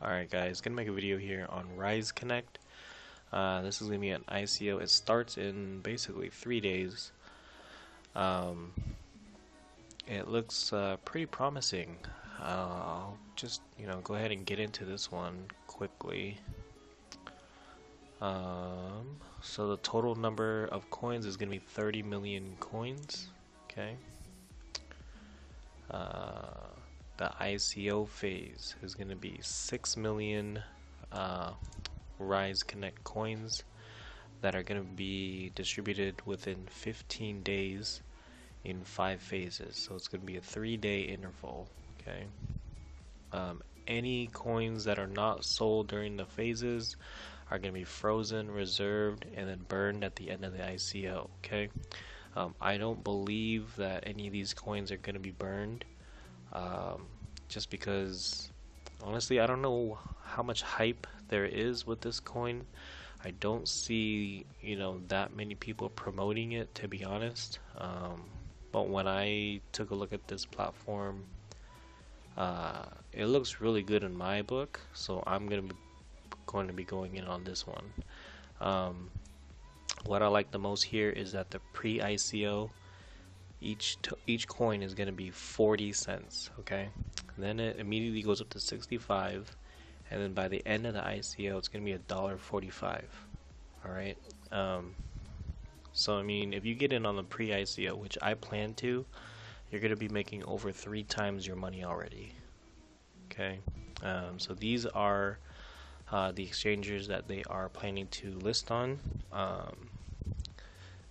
Alright guys, gonna make a video here on Riseconnect. This is gonna be an ICO. It starts in basically 3 days. Um, it looks pretty promising. I'll just go ahead and get into this one quickly. So the total number of coins is gonna be 30 million coins. Okay. The ICO phase is going to be 6 million Riseconnect coins that are going to be distributed within 15 days in 5 phases. So it's going to be a 3-day interval. Okay. Any coins that are not sold during the phases are going to be frozen, reserved, and then burned at the end of the ICO. Okay. I don't believe that any of these coins are going to be burned. Just because honestly I don't know how much hype there is with this coin. I don't see that many people promoting it, to be honest. But when I took a look at this platform, it looks really good in my book, so I'm going to be going in on this one. What I like the most here is that the pre-ICO, each coin is going to be 40 cents. Okay, and then it immediately goes up to 65, and then by the end of the ICO it's going to be $1.45. all right. So I mean, if you get in on the pre-ICO, which I plan to, you're going to be making over 3 times your money already. Okay. So these are the exchanges that they are planning to list on.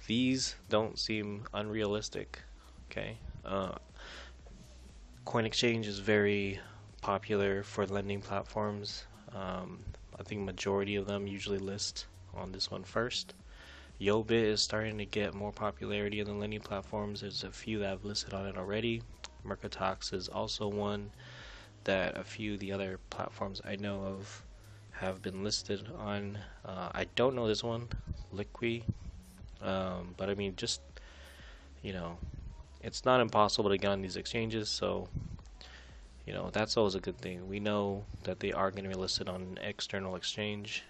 These don't seem unrealistic. Okay. Coin exchange is very popular for lending platforms. I think majority of them usually list on this one first. Yobit is starting to get more popularity in the lending platforms. There's a few that have listed on it already. Mercatox is also one that a few of the other platforms I know of have been listed on. I don't know this one, Liqui. But I mean, just it's not impossible to get on these exchanges, so that's always a good thing. We know that they are going to be listed on an external exchange.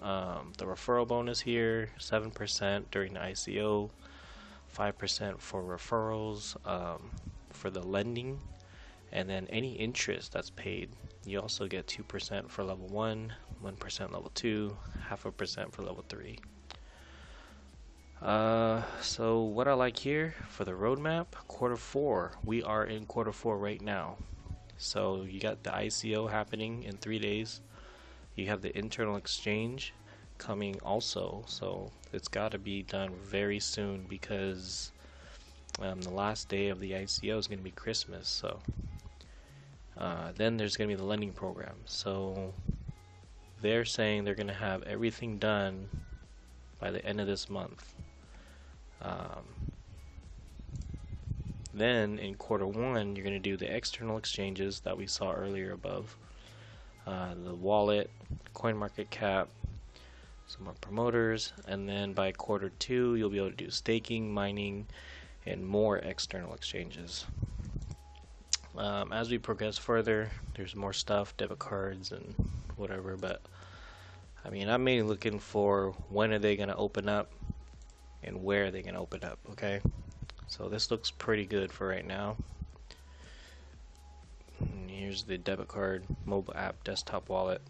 The referral bonus here, 7% during the ICO, 5% for referrals, for the lending, and then any interest that's paid, you also get 2% for level 1, 1% level 2, 0.5% for level 3. So what I like here for the roadmap, Q4, we are in Q4 right now. So you got the ICO happening in 3 days. You have the internal exchange coming also, so it's got to be done very soon, because the last day of the ICO is going to be Christmas. So then there's going to be the lending program. So they're saying they're going to have everything done by the end of this month. Then in Q1 you're going to do the external exchanges that we saw earlier above, the wallet, coin market cap, some more promoters, and then by Q2 you'll be able to do staking, mining, and more external exchanges. As we progress further, there's more stuff, debit cards and whatever, but I mean, I'm mainly looking for when are they going to open up and where are they going to open up. Okay, so this looks pretty good for right now. And here's the debit card, mobile app, desktop wallet.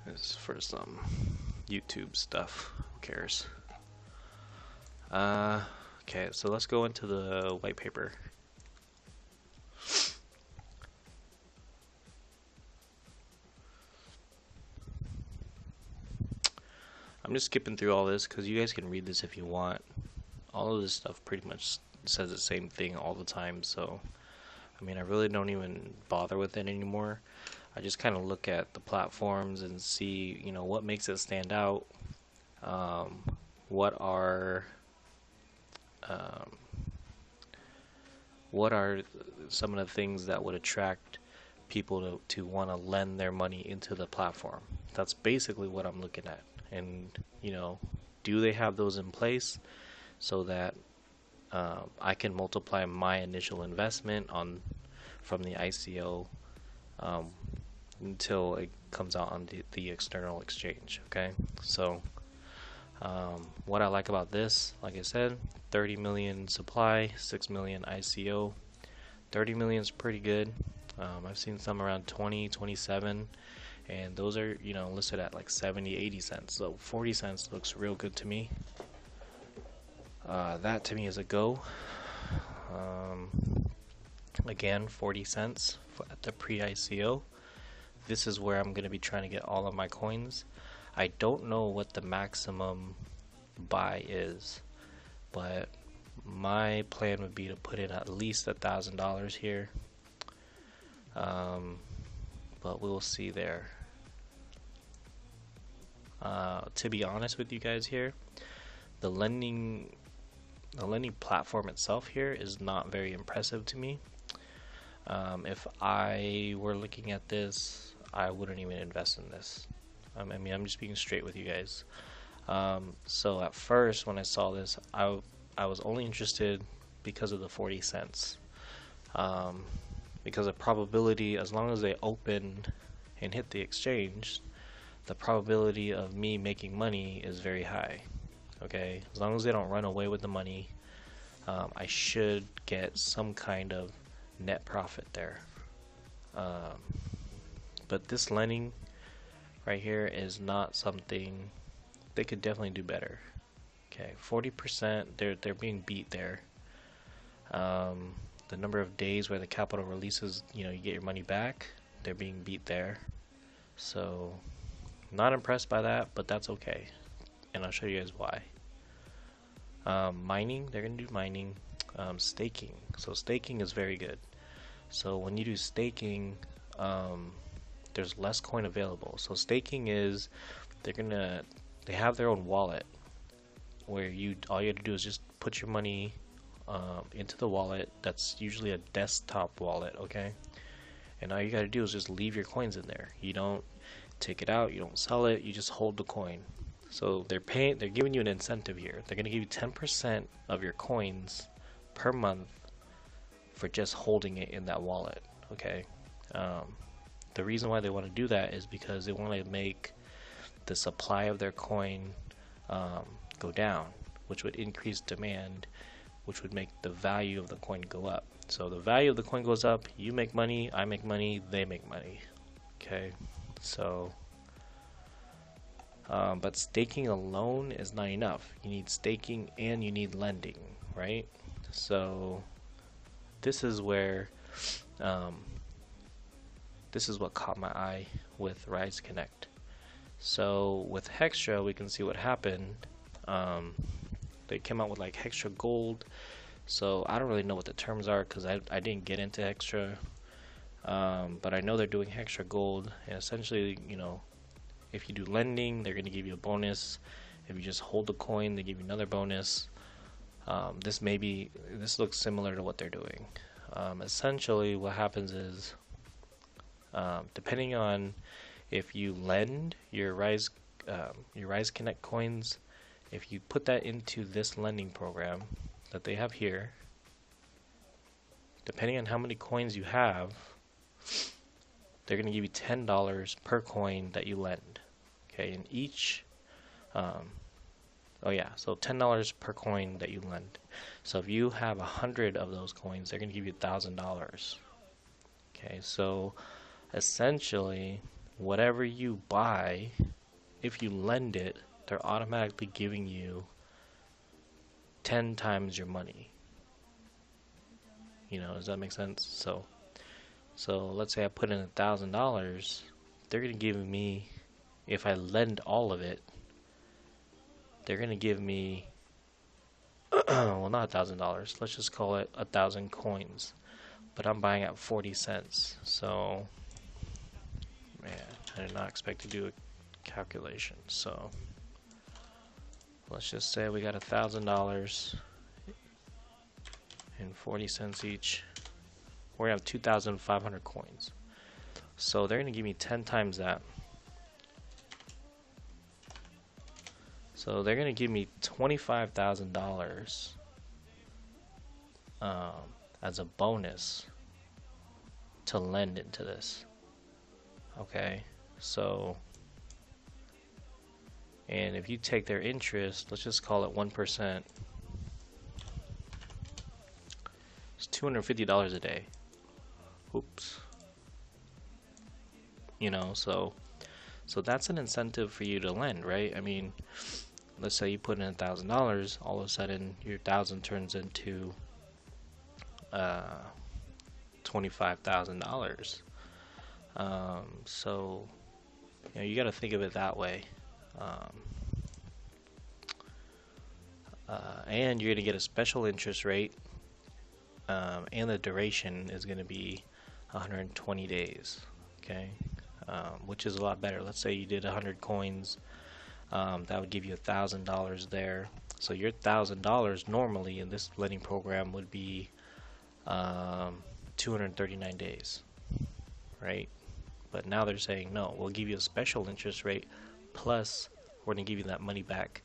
This is for some YouTube stuff, who cares. Okay, so let's go into the white paper. I'm just skipping through all this because you guys can read this if you want. All of this stuff pretty much says the same thing all the time, so I mean, I really don't even bother with it anymore. I just kind of look at the platforms and see, what makes it stand out. What are some of the things that would attract people to want to lend their money into the platform? That's basically what I'm looking at. And do they have those in place so that I can multiply my initial investment from the ICO um, until it comes out on the external exchange. Okay, so what I like about this, like I said, 30 million supply, 6 million ICO. 30 million is pretty good. I've seen some around 20, 27, and those are, listed at like 70, 80 cents. So 40 cents looks real good to me. That to me is a go. Again, 40 cents at the pre-ICO. This is where I'm going to be trying to get all of my coins. I don't know what the maximum buy is, but my plan would be to put in at least $1,000 here. But we'll see there. To be honest with you guys here, the lending platform itself here is not very impressive to me. If I were looking at this, I wouldn't even invest in this. I mean, I'm just being straight with you guys. So at first, when I saw this, I was only interested because of the 40 cents. Because of probability, as long as they open and hit the exchange, the probability of me making money is very high. Okay, as long as they don't run away with the money, I should get some kind of net profit there. But this lending right here is not something they could definitely do better. Okay, 40%, they're being beat there. The number of days where the capital releases, you get your money back, they're being beat there. So, not impressed by that, but that's okay. And I'll show you guys why. Mining, they're going to do mining. Staking. So staking is very good. So when you do staking, there's less coin available. So staking is, they have their own wallet where all you have to do is just put your money into the wallet. That's usually a desktop wallet, okay? And all you got to do is just leave your coins in there. You don't take it out, you don't sell it, you just hold the coin. So they're giving you an incentive here. They're going to give you 10% of your coins per month for just holding it in that wallet, okay? The reason why they want to do that is because they want to make the supply of their coin go down, which would increase demand, which would make the value of the coin go up. So the value of the coin goes up, you make money, I make money, they make money. Okay, so but staking alone is not enough. You need staking and you need lending, right? So this is where this is what caught my eye with Riseconnect. So with Hextra, we can see what happened. They came out with like Hextra Gold. So I don't really know what the terms are because I didn't get into Hextra. But I know they're doing Hextra Gold, and essentially, if you do lending, they're going to give you a bonus. If you just hold the coin, they give you another bonus. This looks similar to what they're doing. Essentially, what happens is, depending on if you lend your Riseconnect coins, if you put that into this lending program that they have here, depending on how many coins you have, they're going to give you $10 per coin that you lend. Okay, and each, so $10 per coin that you lend. So if you have 100 of those coins, they're going to give you $1,000. Okay, so essentially, whatever you buy, if you lend it, they're automatically giving you 10 times your money. Does that make sense? So let's say I put in $1,000, they're going to give me, if I lend all of it, they're going to give me, well, not $1,000, let's just call it 1,000 coins, but I'm buying at 40 cents, so, man, I did not expect to do a calculation, so, let's just say we got $1,000 and 40 cents each. We're going to have 2,500 coins. So they're going to give me 10 times that. So they're going to give me $25,000 as a bonus to lend into this. Okay, so, and if you take their interest, let's just call it 1%, it's $250 a day. Oops. You know, so that's an incentive for you to lend, right? I mean, let's say you put in $1,000, all of a sudden your 1,000 turns into uh, $25,000. So you know, you got to think of it that way. Um, and you're going to get a special interest rate, and the duration is going to be 120 days. Okay, which is a lot better. Let's say you did 100 coins, that would give you $1,000 there. So your $1,000 normally in this lending program would be 239 days, right? But now they're saying no, we'll give you a special interest rate, plus we're going to give you that money back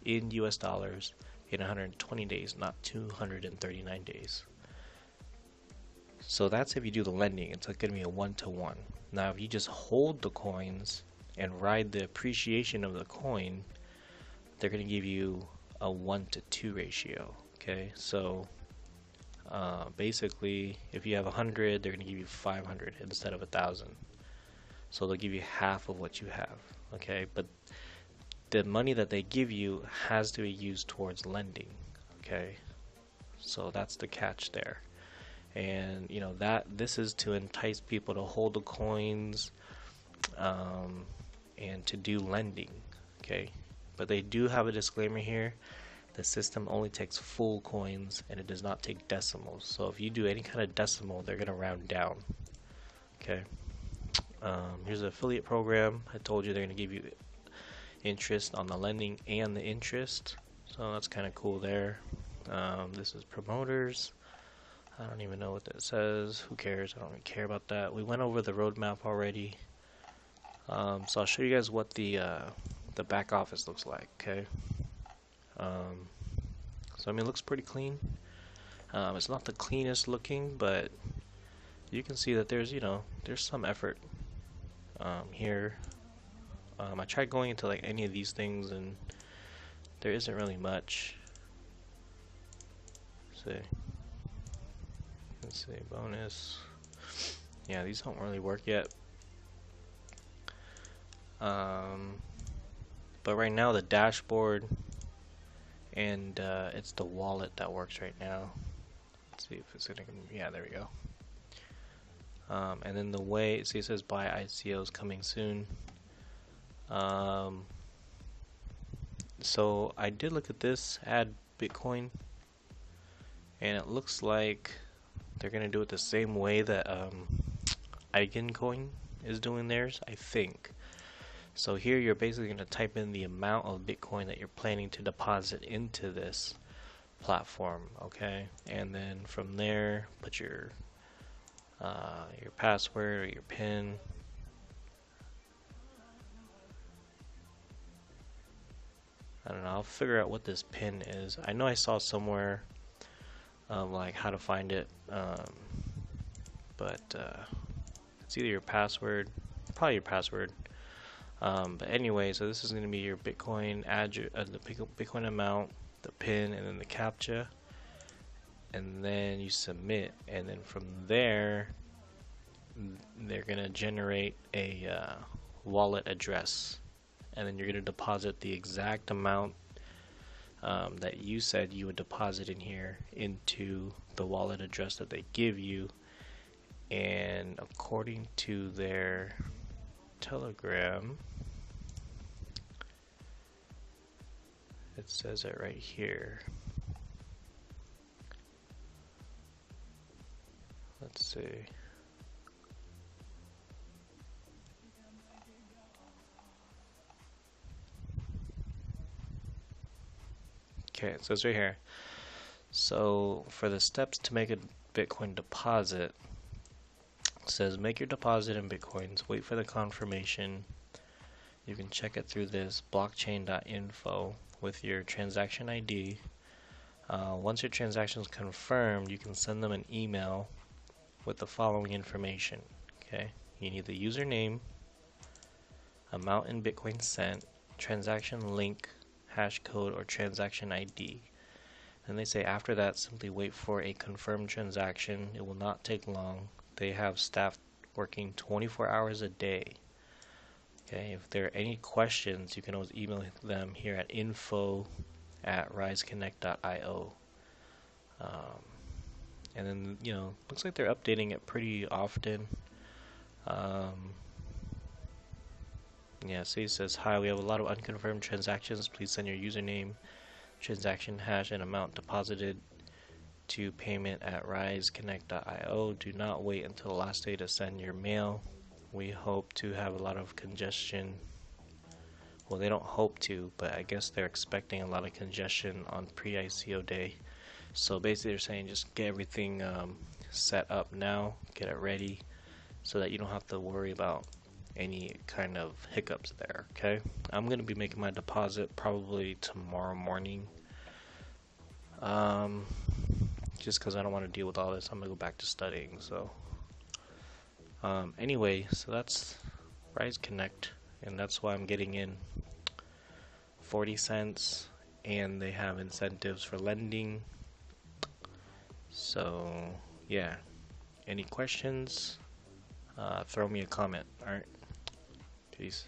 in US dollars in 120 days, not 239 days. So that's if you do the lending. It's going to be a 1-to-1. Now if you just hold the coins and ride the appreciation of the coin, they're going to give you a 1-to-2 ratio. Okay, so basically if you have 100, they're going to give you 500 instead of 1,000. So they'll give you half of what you have. Okay, but the money that they give you has to be used towards lending. Okay, so that's the catch there. And you know that this is to entice people to hold the coins, and to do lending. Okay, but they do have a disclaimer here: the system only takes full coins and it does not take decimals. So if you do any kind of decimal, they're gonna round down. Okay. Here's an affiliate program. I told you they're gonna give you interest on the lending and the interest, so that's kind of cool there. This is promoters. I don't even know what that says. Who cares? I don't really care about that. We went over the roadmap already. So I'll show you guys what the back office looks like. Okay. So I mean, it looks pretty clean. It's not the cleanest looking, but you can see that there's some effort here. I tried going into like any of these things, and there isn't really much. Let's see, bonus. Yeah, these don't really work yet. But right now the dashboard and it's the wallet that works right now. Let's see if it's gonna. Yeah, there we go. And then the way, see, it says buy ICOs coming soon. So I did look at this, add Bitcoin, and it looks like they're gonna do it the same way that ICOin is doing theirs, I think. So here you're basically gonna type in the amount of Bitcoin that you're planning to deposit into this platform, okay? And then from there, put your password or your PIN. I don't know, I'll figure out what this PIN is. I know I saw somewhere like how to find it, but it's either your password, probably your password. But anyway, so this is going to be your Bitcoin, add the Bitcoin amount, the PIN, and then the CAPTCHA, and then you submit, and then from there they're going to generate a wallet address, and then you're going to deposit the exact amount that you said you would deposit in here into the wallet address that they give you. And according to their Telegram, it says it right here. Let's see. Okay, it says right here. So for the steps to make a Bitcoin deposit, it says make your deposit in Bitcoins, wait for the confirmation. You can check it through this blockchain.info with your transaction ID. Once your transaction is confirmed, you can send them an email with the following information. Okay, you need the username, amount in Bitcoin sent, transaction link, hash code, or transaction ID. And they say after that, simply wait for a confirmed transaction. It will not take long. They have staff working 24 hours a day. Okay, if there are any questions, you can always email them here at info@riseconnect.io. And then, looks like they're updating it pretty often. Yeah, so he says, hi, we have a lot of unconfirmed transactions. Please send your username, transaction hash, and amount deposited to payment@riseconnect.io. Do not wait until the last day to send your mail. We hope to have a lot of congestion. Well, they don't hope to, but I guess they're expecting a lot of congestion on pre-ICO day. So basically they're saying just get everything set up now, get it ready, so that you don't have to worry about any kind of hiccups there. Okay, I'm gonna be making my deposit probably tomorrow morning, just because I don't want to deal with all this. I'm gonna go back to studying. So anyway, so that's Riseconnect, and that's why I'm getting in 40 cents, and they have incentives for lending. So yeah, any questions, throw me a comment. Alright, peace.